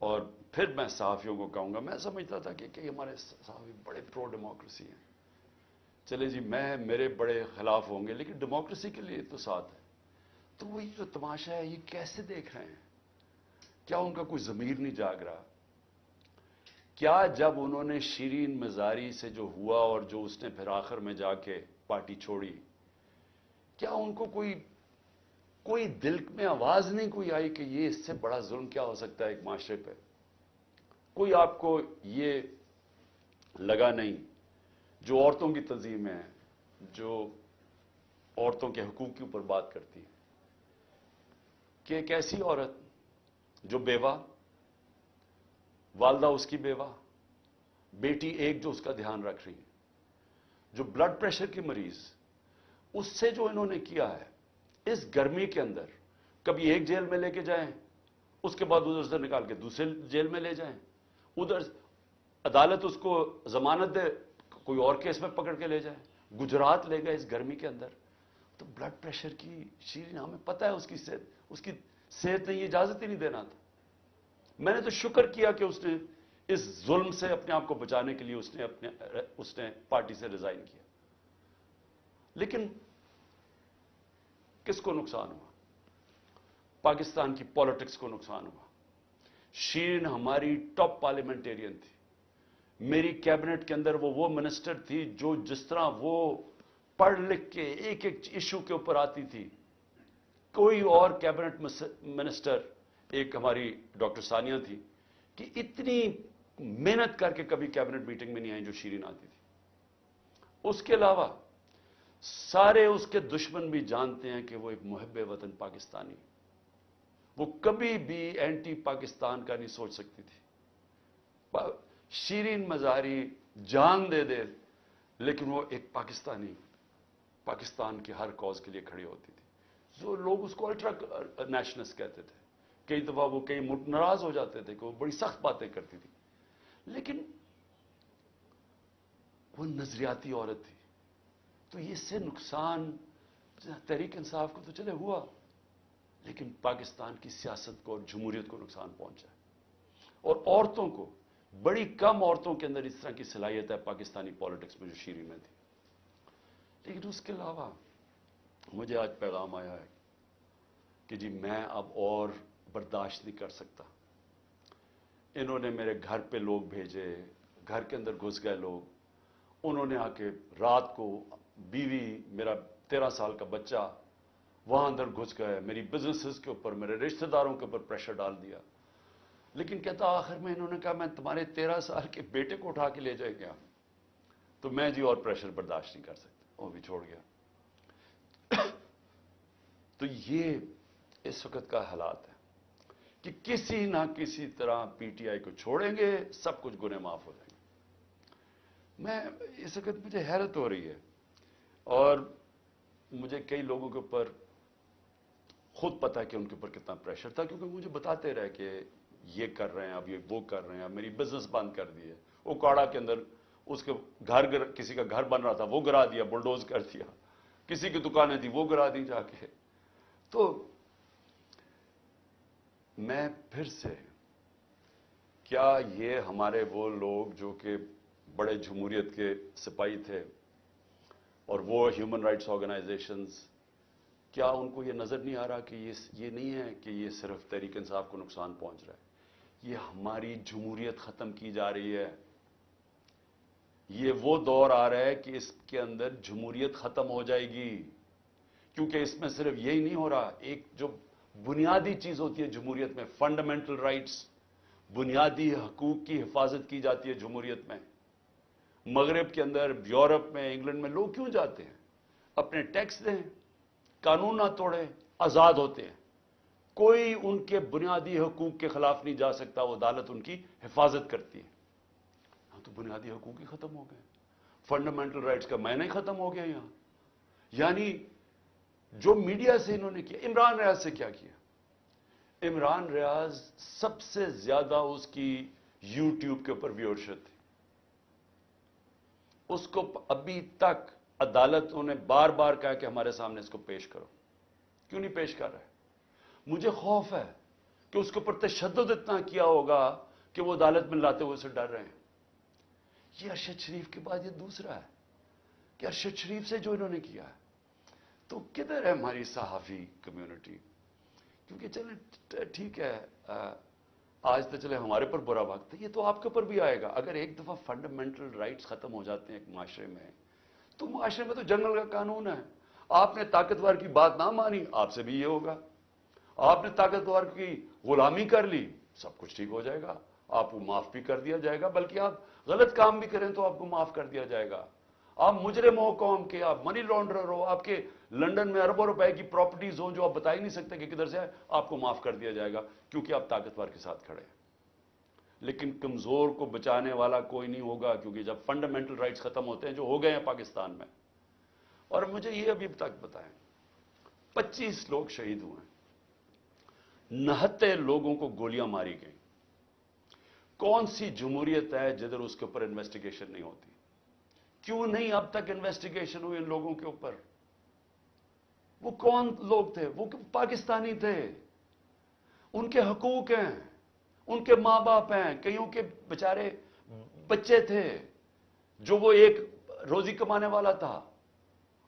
اور پھر میں صحافیوں کو کہوں گا، میں سمجھتا تھا کہ ہمارے صحافی بڑے پرو ڈیموکریسی ہیں، چلے جی میرے بڑے خلاف ہوں گے لیکن ڈیموکریسی کے لیے تو ساتھ ہے. تو وہ یہ جو تماشا ہے یہ کیسے دیکھ رہے ہیں؟ کیا ان کا کوئی ضمیر نہیں جاگ رہا؟ کیا جب انہوں نے شیرین مزاری سے جو ہوا اور جو اس نے پھر آخر میں جا کے پارٹی چھوڑی، کیا ان کو کوئی دل میں آواز نہیں کوئی آئی کہ یہ اس سے بڑا ظلم کیا ہو سکتا ہے ایک معاشرے پہ؟ کوئی آپ کو یہ لگا نہیں؟ جو عورتوں کی تنظیمیں ہیں، جو عورتوں کے حقوق کے اوپر بات کرتی ہیں، کہ ایک ایسی عورت جو بیوہ، والدہ اس کی بیوہ، بیٹی ایک جو اس کا دھیان رکھ رہی ہے، جو بلڈ پریشر کی مریض، اس سے جو انہوں نے کیا ہے اس گرمی کے اندر، کبھی ایک جیل میں لے کے جائیں، اس کے بعد ادھر سے نکال کے دوسرے جیل میں لے جائیں، ادھر عدالت اس کو ضمانت دے، کوئی اور کیس میں پکڑ کے لے جائیں، گجرات لے گئے اس گرمی کے اندر. تو بلڈ پریشر کی شیرین، ہمیں پتہ ہے اس کی صحت نے یہ اجازت ہی نہیں دینا تھا. میں نے تو شکر کیا کہ اس نے اس ظلم سے اپنے آپ کو بچانے کے لیے اس نے پارٹی سے ریزائن کیا. لیکن کس کو نقصان ہوا؟ پاکستان کی پالیٹکس کو نقصان ہوا. شیرین ہماری ٹاپ پارلیمنٹیرین تھی. میری کیبنٹ کے اندر وہ منسٹر تھی جو جس طرح وہ پڑھ لکھ کے ایک ایک ایشو کے اوپر آتی تھی، کوئی اور کیبنٹ منسٹر، ایک ہماری ڈاکٹر ثانیہ تھی، کہ اتنی محنت کر کے کبھی کیبنٹ میٹنگ میں نہیں آئی جو شیرین آتی تھی. اس کے علاوہ سارے اس کے دشمن بھی جانتے ہیں کہ وہ ایک محب وطن پاکستانی، وہ کبھی بھی اینٹی پاکستان کا نہیں سوچ سکتی تھی. شیرین مزاری جان دے دے لیکن وہ ایک پاکستانی، پاکستان کی ہر کاز کے لیے کھڑی ہوتی تھی. جو لوگ اس کو الٹرا نیشنلسٹ کہتے تھے، کئی دفعہ وہ کئی ناراض ہو جاتے تھے کہ وہ بڑی سخت باتیں کرتی تھی، لیکن وہ نظریاتی عورت تھی. تو اس سے نقصان تحریک انصاف کو تو چلے ہوا، لیکن پاکستان کی سیاست کو اور جمہوریت کو نقصان پہنچا. اور عورتوں کو، بڑی کم عورتوں کے اندر اس طرح کی صلاحیت ہے پاکستانی پالیٹکس میں جو شیرین میں تھی. لیکن اس کے علاوہ مجھے آج پیغام آیا ہے کہ جی میں اب اور برداشت نہیں کر سکتا. انہوں نے میرے گھر پہ لوگ بھیجے، گھر کے اندر گھس گئے لوگ، انہوں نے آ کے رات کو بیوی، میرا 13 سال کا بچہ وہاں اندر گھس گئے، میری بزنسز کے اوپر، میرے رشتہ داروں کے اوپر پریشر ڈال دیا. لیکن کہتا آخر میں انہوں نے کہا میں تمہارے 13 سال کے بیٹے کو اٹھا کے لے جائے گیا. تو میں جی اور پریشر برداشت نہیں کر سکتا، وہ بھی چھوڑ گیا. تو یہ اس وقت کا حالات ہے کہ کسی نہ کسی طرح پی ٹی آئی کو چھوڑیں گے، سب کچھ گناہ معاف ہو جائیں گے. میں اس وقت مجھے حیرت ہو رہی ہے، اور مجھے کئی لوگوں کے اوپر خود پتا ہے کہ ان کے اوپر کتنا پریشر تھا، کیونکہ مجھے بتاتے رہے کہ یہ کر رہے ہیں، اب یہ وہ کر رہے ہیں، اب میری بزنس بند کر دی ہے. اوکاڑا کے اندر اس کے کسی کا گھر بن رہا تھا وہ گرا دیا، بلڈوز کر دیا. کسی کی دکانیں تھی وہ گرا دی جا کے. تو میں پھر سے، کیا یہ ہمارے وہ لوگ جو کہ بڑے جمہوریت کے سپاہی تھے اور وہ ہیومن رائٹس آرگنائزیشنز، کیا ان کو یہ نظر نہیں آ رہا کہ یہ نہیں ہے کہ یہ صرف تحریک انصاف کو نقصان پہنچ رہا ہے، یہ ہماری جمہوریت ختم کی جا رہی ہے. یہ وہ دور آ رہا ہے کہ اس کے اندر جمہوریت ختم ہو جائے گی، کیونکہ اس میں صرف یہی نہیں ہو رہا، ایک جو بنیادی چیز ہوتی ہے جمہوریت میں، فنڈامنٹل رائٹس، بنیادی حقوق کی حفاظت کی جاتی ہے جمہوریت میں. مغرب کے اندر، یورپ میں، انگلینڈ میں لوگ کیوں جاتے ہیں؟ اپنے ٹیکس دیں، قانون نہ توڑیں، آزاد ہوتے ہیں. کوئی ان کے بنیادی حقوق کے خلاف نہیں جا سکتا، وہ عدالت ان کی حفاظت کرتی ہے. ہاں تو بنیادی حقوق ہی ختم ہو گئے، فنڈامنٹل رائٹس کا معنی ہی ختم ہو گیا یہاں. یعنی جو میڈیا سے انہوں نے کیا، عمران ریاض سے کیا کیا؟ عمران ریاض سب سے زیادہ اس کی یوٹیوب کے اوپر ویورشپ تھی. اس کو ابھی تک عدالتوں نے بار بار کہا کہ ہمارے سامنے اس کو پیش کرو. کیوں نہیں پیش کر رہے؟ مجھے خوف ہے کہ اس کے اوپر تشدد اتنا کیا ہوگا کہ وہ عدالت میں لاتے ہوئے سے ڈر رہے ہیں. یہ ارشد شریف کے بعد یہ دوسرا ہے کہ ارشد شریف سے جو انہوں نے کیا ہے. تو کدھر ہے ہماری صحافی کمیونٹی؟ کیونکہ چلے ٹھیک ہے، آج تو چلے ہمارے پر برا وقت ہے، یہ تو آپ کے اوپر بھی آئے گا. اگر ایک دفعہ فنڈامنٹل رائٹس ختم ہو جاتے ہیں ایک معاشرے میں، تو معاشرے میں تو جنگل کا قانون ہے. آپ نے طاقتور کی بات نہ مانی، آپ سے بھی یہ ہوگا. آپ نے طاقتور کی غلامی کر لی، سب کچھ ٹھیک ہو جائے گا، آپ کو معاف بھی کر دیا جائے گا، بلکہ آپ غلط کام بھی کریں تو آپ کو معاف کر دیا جائے گا. آپ مجرم ہو قوم کے، آپ منی لانڈرر ہو، آپ کے لنڈن میں اربوں روپے کی پراپرٹیز ہوں جو آپ بتا ہی نہیں سکتے کہ کدھر سے ہے، آپ کو معاف کر دیا جائے گا کیونکہ آپ طاقتور کے ساتھ کھڑے ہیں. لیکن کمزور کو بچانے والا کوئی نہیں ہوگا، کیونکہ جب فنڈامنٹل رائٹس ختم ہوتے ہیں جو ہو گئے ہیں پاکستان میں. اور مجھے یہ ابھی تک بتائیں، 25 لوگ شہید ہوئے ہیں، 69 لوگوں کو گولیاں ماری گئیں. کون سی جمہوریت ہے جدھر اس کے اوپر انویسٹیگیشن نہیں ہوتی؟ کیوں نہیں اب تک انویسٹیگیشن ہوئی ان لوگوں کے اوپر؟ وہ کون لوگ تھے؟ وہ پاکستانی تھے، ان کے حقوق ہیں، ان کے ماں باپ ہیں، کئیوں کے بیچارے بچے تھے جو وہ ایک روزی کمانے والا تھا،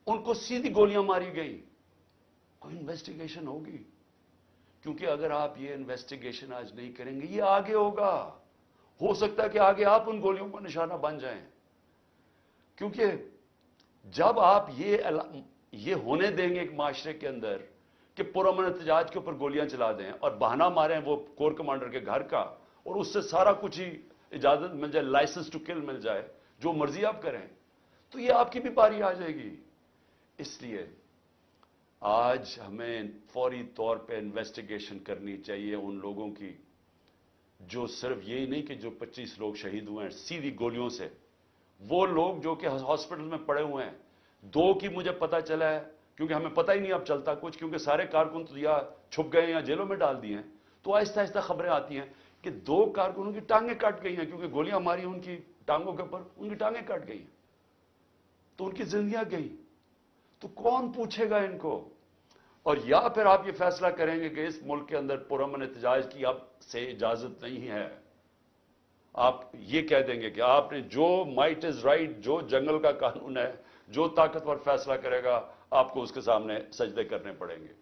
ان کو سیدھی گولیاں ماری گئی. کوئی انویسٹیگیشن ہوگی؟ کیونکہ اگر آپ یہ انویسٹیگیشن آج نہیں کریں گے، یہ آگے ہوگا. ہو سکتا ہے کہ آگے آپ ان گولیوں کا نشانہ بن جائیں. کیونکہ جب آپ یہ ہونے دیں گے ایک معاشرے کے اندر کہ پرامن احتجاج کے اوپر گولیاں چلا دیں اور بہانہ ماریں وہ کور کمانڈر کے گھر کا، اور اس سے سارا کچھ ہی اجازت مل جائے، لائسنس ٹو کل مل جائے، جو مرضی آپ کریں، تو یہ آپ کی بھی باری آ جائے گی. اس لیے آج ہمیں فوری طور پہ انویسٹیگیشن کرنی چاہیے ان لوگوں کی جو صرف یہی نہیں کہ جو 25 لوگ شہید ہوئے ہیں سیدھی گولیوں سے، وہ لوگ جو کہ ہاسپٹل میں پڑے ہوئے ہیں. 2 کی مجھے پتا چلا ہے، کیونکہ ہمیں پتہ ہی نہیں اب چلتا کچھ، کیونکہ سارے کارکن تو یا چھپ گئے ہیں یا جیلوں میں ڈال دیے ہیں. تو آہستہ آہستہ خبریں آتی ہیں کہ 2 کارکنوں کی ٹانگیں کٹ گئی ہیں، کیونکہ گولیاں ماری ان کی ٹانگوں کے اوپر، ان کی ٹانگیں کٹ گئی ہیں، تو ان کی زندگیاں گئی. تو کون پوچھے گا ان کو؟ اور یا پھر آپ یہ فیصلہ کریں گے کہ اس ملک کے اندر پرامن احتجاج کی اب سے اجازت نہیں ہے. آپ یہ کہہ دیں گے کہ آپ نے جو مائٹ از رائٹ، جو جنگل کا قانون ہے، جو طاقتور فیصلہ کرے گا آپ کو اس کے سامنے سجدے کرنے پڑیں گے.